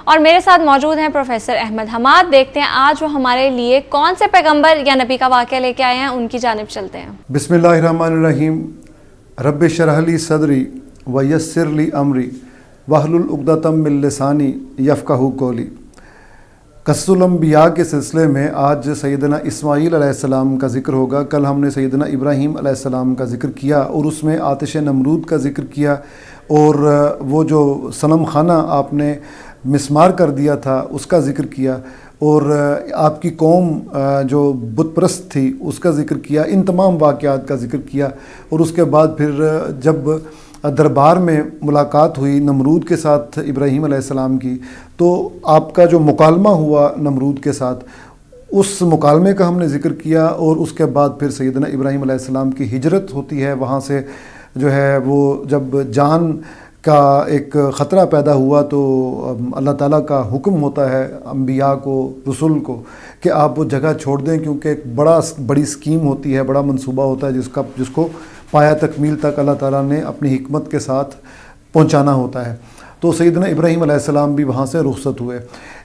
اور میرے ساتھ موجود ہیں پروفیسر احمد حماد. دیکھتے ہیں آج وہ ہمارے لیے کون سے پیغمبر یا نبی کا واقعہ لے کے آئے ہیں, ان کی جانب چلتے ہیں. بسم اللہ الرحمن الرحیم. رب اشرح لی صدری ویسر لی امری واحلل عقدۃ من لسانی یفقہوا قولی. قصص الانبیاء کے سلسلے میں آج سیدنا اسماعیل علیہ السلام کا ذکر ہوگا. کل ہم نے سیدنا ابراہیم علیہ السلام کا ذکر کیا اور اس میں آتش نمرود کا ذکر کیا, اور وہ جو صنم خانہ آپ نے مسمار کر دیا تھا اس کا ذکر کیا, اور آپ کی قوم جو بت پرست تھی اس کا ذکر کیا. ان تمام واقعات کا ذکر کیا, اور اس کے بعد پھر جب دربار میں ملاقات ہوئی نمرود کے ساتھ ابراہیم علیہ السلام کی, تو آپ کا جو مکالمہ ہوا نمرود کے ساتھ, اس مکالمے کا ہم نے ذکر کیا. اور اس کے بعد پھر سیدنا ابراہیم علیہ السلام کی ہجرت ہوتی ہے. وہاں سے جو ہے وہ جب جان کا ایک خطرہ پیدا ہوا تو اللہ تعالیٰ کا حکم ہوتا ہے انبیاء کو, رسول کو, کہ آپ وہ جگہ چھوڑ دیں, کیونکہ ایک بڑی اسکیم ہوتی ہے, بڑا منصوبہ ہوتا ہے جس کو پایا تکمیل تک اللہ تعالیٰ نے اپنی حکمت کے ساتھ پہنچانا ہوتا ہے. تو سیدنا ابراہیم علیہ السلام بھی وہاں سے رخصت ہوئے.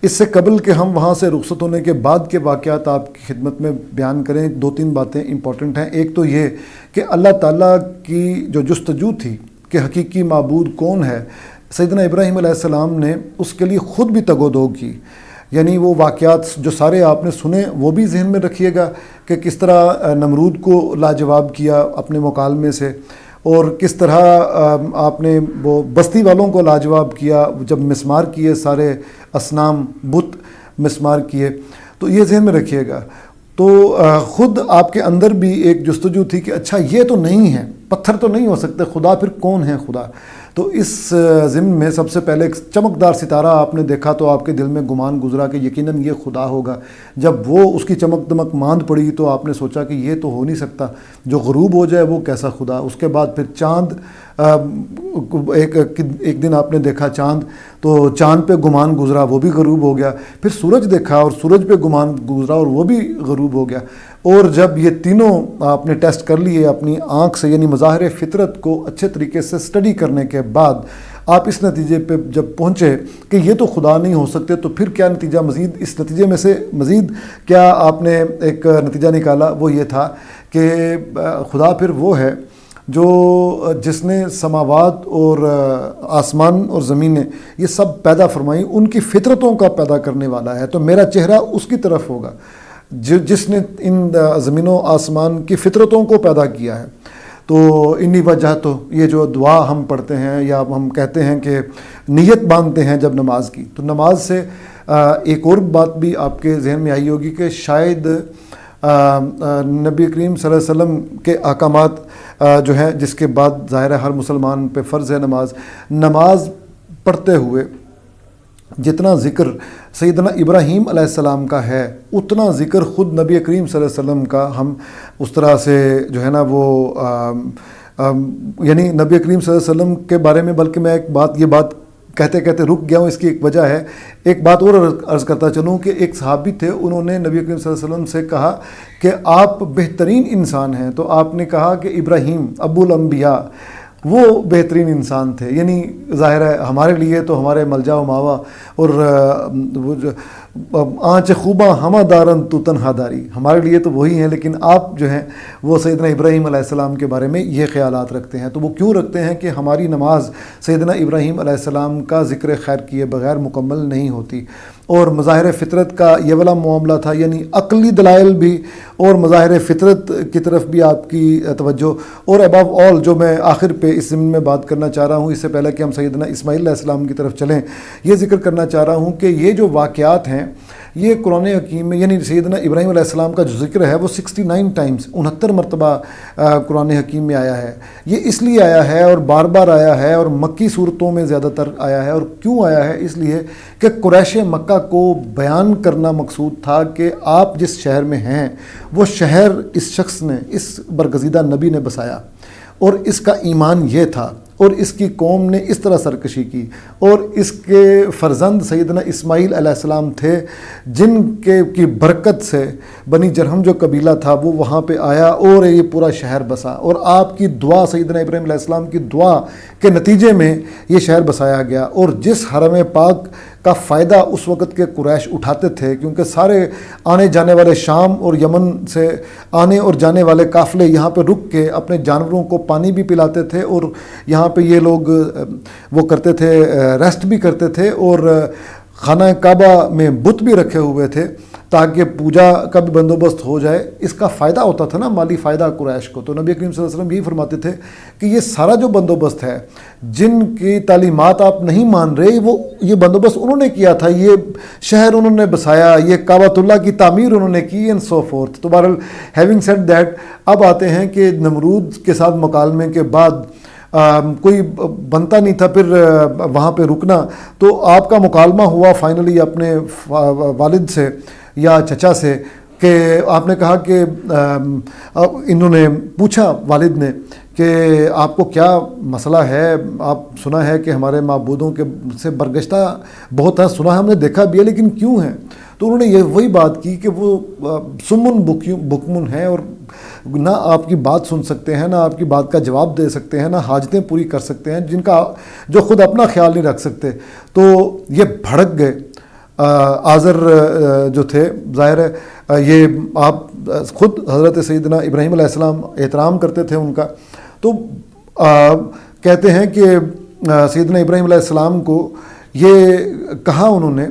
اس سے قبل کہ ہم وہاں سے رخصت ہونے کے بعد کے واقعات آپ کی خدمت میں بیان کریں, 2-3 باتیں امپورٹنٹ ہیں. ایک تو یہ کہ اللہ تعالیٰ کی جو جستجو تھی کہ حقیقی معبود کون ہے, سیدنا ابراہیم علیہ السلام نے اس کے لیے خود بھی تگ و دو کی. یعنی وہ واقعات جو سارے آپ نے سنے وہ بھی ذہن میں رکھیے گا کہ کس طرح نمرود کو لاجواب کیا اپنے مکالمے سے, اور کس طرح آپ نے وہ بستی والوں کو لاجواب کیا جب مسمار کیے, سارے اصنام بت مسمار کیے. تو یہ ذہن میں رکھیے گا. تو خود آپ کے اندر بھی ایک جستجو تھی کہ اچھا یہ تو نہیں ہے, پتھر تو نہیں ہو سکتے, خدا پھر کون ہے خدا. تو اس ضمن میں سب سے پہلے ایک چمکدار ستارہ آپ نے دیکھا تو آپ کے دل میں گمان گزرا کہ یقیناً یہ خدا ہوگا. جب وہ اس کی چمک دمک ماند پڑی تو آپ نے سوچا کہ یہ تو ہو نہیں سکتا, جو غروب ہو جائے وہ کیسا خدا. اس کے بعد پھر چاند, ایک دن آپ نے دیکھا چاند, تو چاند پہ گمان گزرا, وہ بھی غروب ہو گیا. پھر سورج دیکھا اور سورج پہ گمان گزرا اور وہ بھی غروب ہو گیا. اور جب یہ تینوں آپ نے ٹیسٹ کر لیے اپنی آنکھ سے, یعنی مظاہر فطرت کو اچھے طریقے سے اسٹڈی کرنے کے بعد آپ اس نتیجے پہ جب پہنچے کہ یہ تو خدا نہیں ہو سکتے, تو پھر کیا نتیجہ مزید, اس نتیجے میں سے مزید کیا آپ نے ایک نتیجہ نکالا, وہ یہ تھا کہ خدا پھر وہ ہے جس نے سماوات اور آسمان اور زمینیں یہ سب پیدا فرمائی, ان کی فطرتوں کا پیدا کرنے والا ہے. تو میرا چہرہ اس کی طرف ہوگا جس نے ان زمین و آسمان کی فطرتوں کو پیدا کیا ہے. تو انی وجہ, تو یہ جو دعا ہم پڑھتے ہیں یا ہم کہتے ہیں کہ نیت باندھتے ہیں جب نماز کی, تو نماز سے ایک اور بات بھی آپ کے ذہن میں آئی ہوگی کہ شاید نبی کریم صلی اللہ علیہ وسلم کے احکامات جو ہیں, جس کے بعد ظاہر ہے ہر مسلمان پہ فرض ہے نماز پڑھتے ہوئے جتنا ذکر سیدنا ابراہیم علیہ السلام کا ہے اتنا ذکر خود نبی کریم صلی اللہ علیہ وسلم کا ہم اس طرح سے جو ہے نا وہ یعنی نبی کریم صلی اللہ علیہ وسلم کے بارے میں, بلکہ میں یہ بات کہتے کہتے رک گیا ہوں. اس کی ایک وجہ ہے, ایک بات اور عرض کرتا چلوں کہ ایک صحابی تھے, انہوں نے نبی کریم صلی اللہ علیہ وسلم سے کہا کہ آپ بہترین انسان ہیں. تو آپ نے کہا کہ ابراہیم ابو الانبیاء وہ بہترین انسان تھے. یعنی ظاہر ہے ہمارے لیے تو ہمارے ملجا و ماوا اور وہ آنچ خوباں ہمہ دارن تو تنہا داری, ہمارے لیے تو وہی ہیں, لیکن آپ جو ہیں وہ سیدنا ابراہیم علیہ السلام کے بارے میں یہ خیالات رکھتے ہیں. تو وہ کیوں رکھتے ہیں کہ ہماری نماز سیدنا ابراہیم علیہ السلام کا ذکر خیر کیے بغیر مکمل نہیں ہوتی. اور مظاہر فطرت کا یہ والا معاملہ تھا, یعنی عقلی دلائل بھی اور مظاہر فطرت کی طرف بھی آپ کی توجہ. اور ابو آل جو میں آخر پہ اس ضمن میں بات کرنا چاہ رہا ہوں, اس سے پہلے کہ ہم سیدنا اسماعیل علیہ السلام کی طرف چلیں, یہ ذکر کرنا چاہ رہا ہوں کہ یہ جو واقعات ہیں یہ قرآن حکیم میں, یعنی سیدنا ابراہیم علیہ السلام کا جو ذکر ہے وہ 69 ٹائمز 69 مرتبہ قرآن حکیم میں آیا ہے. یہ اس لیے آیا ہے اور بار بار آیا ہے اور مکی صورتوں میں زیادہ تر آیا ہے. اور کیوں آیا ہے؟ اس لیے کہ قریش مکہ کو بیان کرنا مقصود تھا کہ آپ جس شہر میں ہیں وہ شہر اس شخص نے, اس برگزیدہ نبی نے بسایا, اور اس کا ایمان یہ تھا, اور اس کی قوم نے اس طرح سرکشی کی, اور اس کے فرزند سیدنا اسماعیل علیہ السلام تھے جن کی برکت سے بنی جرہم جو قبیلہ تھا وہ وہاں پہ آیا اور یہ پورا شہر بسا. اور آپ کی دعا, سیدنا ابراہیم علیہ السلام کی دعا کے نتیجے میں یہ شہر بسایا گیا. اور جس حرم پاک کا فائدہ اس وقت کے قریش اٹھاتے تھے، کیونکہ سارے آنے جانے والے شام اور یمن سے آنے اور جانے والے قافلے یہاں پہ رک کے اپنے جانوروں کو پانی بھی پلاتے تھے، اور یہاں پہ یہ لوگ وہ کرتے تھے، ریسٹ بھی کرتے تھے، اور خانہ کعبہ میں بت بھی رکھے ہوئے تھے تاکہ پوجا کا بھی بندوبست ہو جائے۔ اس کا فائدہ ہوتا تھا نا، مالی فائدہ قریش کو۔ تو نبی کریم صلی اللہ علیہ وسلم یہی فرماتے تھے کہ یہ سارا جو بندوبست ہے، جن کی تعلیمات آپ نہیں مان رہے، وہ یہ بندوبست انہوں نے کیا تھا، یہ شہر انہوں نے بسایا، یہ کعبۃ اللہ کی تعمیر انہوں نے کی، اینڈ سو فورتھ۔ تو بہرحال ہیونگ سیڈ دیٹ، اب آتے ہیں کہ نمرود کے ساتھ مکالمے کے بعد کوئی بنتا نہیں تھا پھر وہاں پہ رکنا، تو آپ کا مکالمہ ہوا فائنلی اپنے والد سے یا چچا سے، کہ آپ نے کہا کہ انہوں نے پوچھا والد نے کہ آپ کو کیا مسئلہ ہے، آپ سنا ہے کہ ہمارے معبودوں کے سے برگشتہ بہت ہے، سنا ہے، ہم نے دیکھا بھی ہے، لیکن کیوں ہیں؟ تو انہوں نے یہ وہی بات کی کہ وہ سمن بکمن ہیں، اور نہ آپ کی بات سن سکتے ہیں، نہ آپ کی بات کا جواب دے سکتے ہیں، نہ حاجتیں پوری کر سکتے ہیں، جن کا جو خود اپنا خیال نہیں رکھ سکتے۔ تو یہ بھڑک گئے۔ آزر جو تھے، ظاہر ہے یہ آپ خود حضرت سیدنا ابراہیم علیہ السلام احترام کرتے تھے ان کا، تو کہتے ہیں کہ سیدنا ابراہیم علیہ السلام کو یہ کہا انہوں نے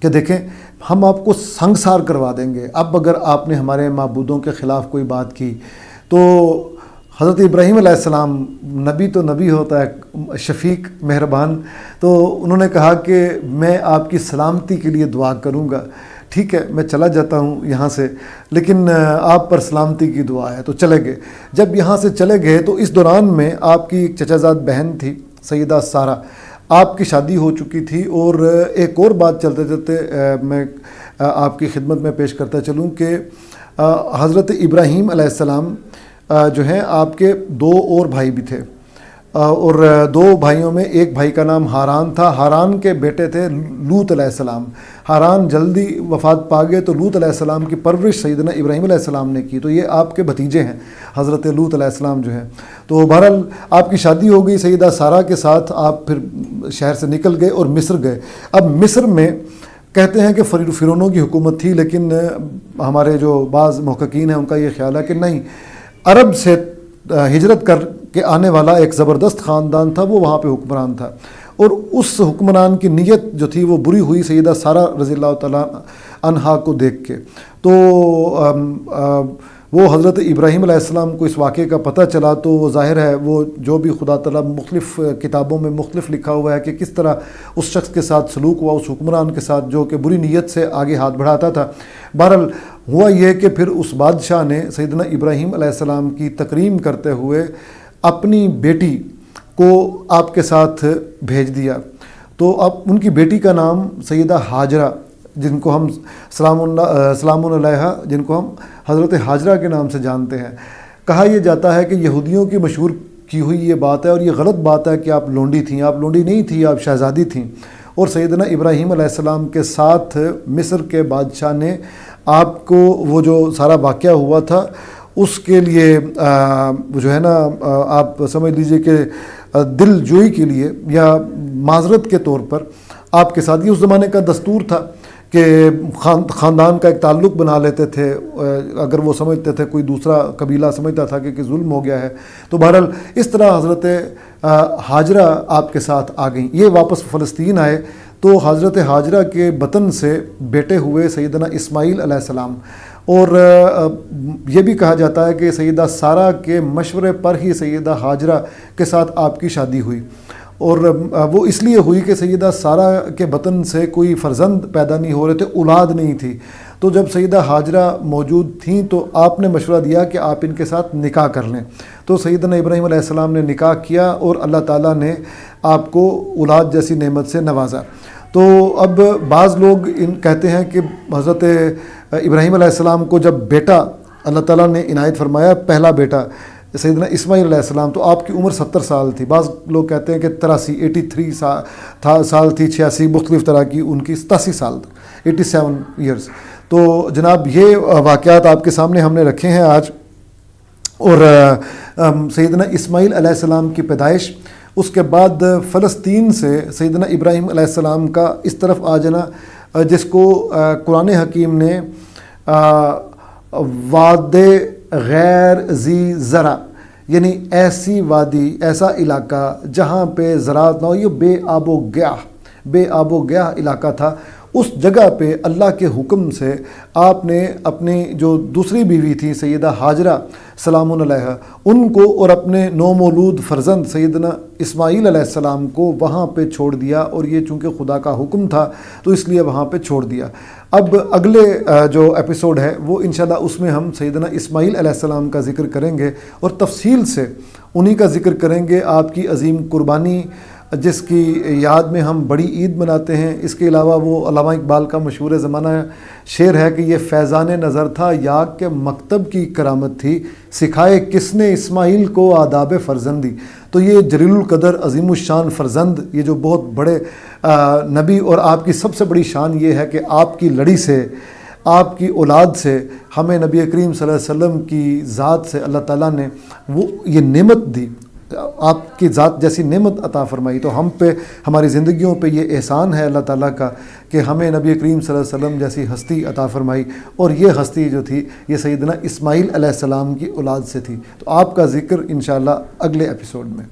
کہ دیکھیں ہم آپ کو سنگسار کروا دیں گے اب اگر آپ نے ہمارے معبودوں کے خلاف کوئی بات کی۔ تو حضرت ابراہیم علیہ السلام، نبی تو نبی ہوتا ہے، شفیق، مہربان، تو انہوں نے کہا کہ میں آپ کی سلامتی کے لیے دعا کروں گا، ٹھیک ہے میں چلا جاتا ہوں یہاں سے، لیکن آپ پر سلامتی کی دعا ہے۔ تو چلے گئے۔ جب یہاں سے چلے گئے تو اس دوران میں آپ کی ایک چچا زاد بہن تھی سیدہ سارہ، آپ کی شادی ہو چکی تھی۔ اور ایک اور بات چلتے چلتے میں آپ کی خدمت میں پیش کرتا چلوں کہ حضرت ابراہیم علیہ السلام جو ہیں آپ کے دو اور بھائی بھی تھے، اور دو بھائیوں میں ایک بھائی کا نام ہاران تھا۔ ہاران کے بیٹے تھے لوط علیہ السلام۔ ہاران جلدی وفات پا گئے تو لوط علیہ السلام کی پرورش سیدنا ابراہیم علیہ السلام نے کی، تو یہ آپ کے بھتیجے ہیں حضرت لوط علیہ السلام جو ہیں۔ تو بہرحال آپ کی شادی ہو گئی سیدہ سارہ کے ساتھ، آپ پھر شہر سے نکل گئے اور مصر گئے۔ اب مصر میں کہتے ہیں کہ فرعونوں کی حکومت تھی، لیکن ہمارے جو بعض محققین ہیں ان کا یہ خیال ہے کہ نہیں، عرب سے ہجرت کر کے آنے والا ایک زبردست خاندان تھا، وہ وہاں پہ حکمران تھا، اور اس حکمران کی نیت جو تھی وہ بری ہوئی سیدہ سارہ رضی اللہ تعالیٰ عنہا کو دیکھ کے۔ تو وہ حضرت ابراہیم علیہ السلام کو اس واقعے کا پتہ چلا، تو وہ ظاہر ہے وہ جو بھی خدا تعالیٰ مختلف کتابوں میں مختلف لکھا ہوا ہے کہ کس طرح اس شخص کے ساتھ سلوک ہوا، اس حکمران کے ساتھ جو کہ بری نیت سے آگے ہاتھ بڑھاتا تھا۔ بہرحال ہوا یہ کہ پھر اس بادشاہ نے سیدنا ابراہیم علیہ السلام کی تکریم کرتے ہوئے اپنی بیٹی کو آپ کے ساتھ بھیج دیا۔ تو اب ان کی بیٹی کا نام سیدہ ہاجرہ، جن کو ہم سلام علیہا، جن کو ہم حضرت ہاجرہ کے نام سے جانتے ہیں۔ کہا یہ جاتا ہے کہ یہودیوں کی مشہور کی ہوئی یہ بات ہے، اور یہ غلط بات ہے کہ آپ لونڈی تھیں، آپ لونڈی نہیں تھیں، آپ شہزادی تھیں۔ اور سیدنا ابراہیم علیہ السلام کے ساتھ مصر کے بادشاہ نے آپ کو وہ جو سارا واقعہ ہوا تھا اس کے لیے جو ہے نا آپ سمجھ لیجئے کہ دل جوئی کے لیے یا معذرت کے طور پر آپ کے ساتھ، یہ اس زمانے کا دستور تھا کہ خاندان کا ایک تعلق بنا لیتے تھے، اگر وہ سمجھتے تھے کوئی دوسرا قبیلہ سمجھتا تھا کہ ظلم ہو گیا ہے، تو بہرحال اس طرح حضرت ہاجرہ آپ کے ساتھ آ گئیں۔ یہ واپس فلسطین آئے تو حضرت ہاجرہ کے بطن سے بیٹے ہوئے سیدنا اسماعیل علیہ السلام، اور یہ بھی کہا جاتا ہے کہ سیدہ سارہ کے مشورے پر ہی سیدہ ہاجرہ کے ساتھ آپ کی شادی ہوئی، اور وہ اس لیے ہوئی کہ سیدہ سارہ کے بطن سے کوئی فرزند پیدا نہیں ہو رہے تھے، اولاد نہیں تھی۔ تو جب سیدہ ہاجرہ موجود تھیں تو آپ نے مشورہ دیا کہ آپ ان کے ساتھ نکاح کر لیں، تو سیدنا ابراہیم علیہ السلام نے نکاح کیا اور اللہ تعالیٰ نے آپ کو اولاد جیسی نعمت سے نوازا۔ تو اب بعض لوگ کہتے ہیں کہ حضرت ابراہیم علیہ السلام کو جب بیٹا اللہ تعالیٰ نے عنایت فرمایا، پہلا بیٹا سیدنا اسماعیل علیہ السلام، تو آپ کی عمر 70 سال تھی، بعض لوگ کہتے ہیں کہ 83 سال تھی، 86 مختلف طرح کی ان کی 87 سال 87 ایئرز۔ تو جناب یہ واقعات آپ کے سامنے ہم نے رکھے ہیں آج، اور سیدنا اسماعیل علیہ السلام کی پیدائش اس کے بعد فلسطین سے سیدنا ابراہیم علیہ السلام کا اس طرف آ جانا جس کو قرآن حکیم نے واد غیر ذی زرع، یعنی ایسی وادی، ایسا علاقہ جہاں پہ زراعت نہ ہو، یہ بے آب و گیاہ علاقہ تھا، اس جگہ پہ اللہ کے حکم سے آپ نے اپنی جو دوسری بیوی تھی سیدہ ہاجرہ سلام علیہا، ان کو اور اپنے نومولود فرزند سیدنا اسماعیل علیہ السلام کو وہاں پہ چھوڑ دیا، اور یہ چونکہ خدا کا حکم تھا تو اس لیے وہاں پہ چھوڑ دیا۔ اب اگلے جو ایپیسوڈ ہے وہ انشاءاللہ اس میں ہم سیدنا اسماعیل علیہ السلام کا ذکر کریں گے اور تفصیل سے انہی کا ذکر کریں گے، آپ کی عظیم قربانی جس کی یاد میں ہم بڑی عید مناتے ہیں۔ اس کے علاوہ وہ علامہ اقبال کا مشہور زمانہ شعر ہے کہ یہ فیضان نظر تھا یا کہ مکتب کی کرامت تھی، سکھائے کس نے اسماعیل کو آداب فرزندی۔ تو یہ جلیل القدر عظیم الشان فرزند، یہ جو بہت بڑے نبی، اور آپ کی سب سے بڑی شان یہ ہے کہ آپ کی لڑی سے، آپ کی اولاد سے ہمیں نبی کریم صلی اللہ علیہ وسلم کی ذات سے اللہ تعالیٰ نے وہ یہ نعمت دی، آپ کی ذات جیسی نعمت عطا فرمائی۔ تو ہم پہ، ہماری زندگیوں پہ یہ احسان ہے اللہ تعالیٰ کا کہ ہمیں نبی کریم صلی اللہ علیہ وسلم جیسی ہستی عطا فرمائی، اور یہ ہستی جو تھی یہ سیدنا اسماعیل علیہ السلام کی اولاد سے تھی۔ تو آپ کا ذکر انشاءاللہ اگلے ایپیسوڈ میں۔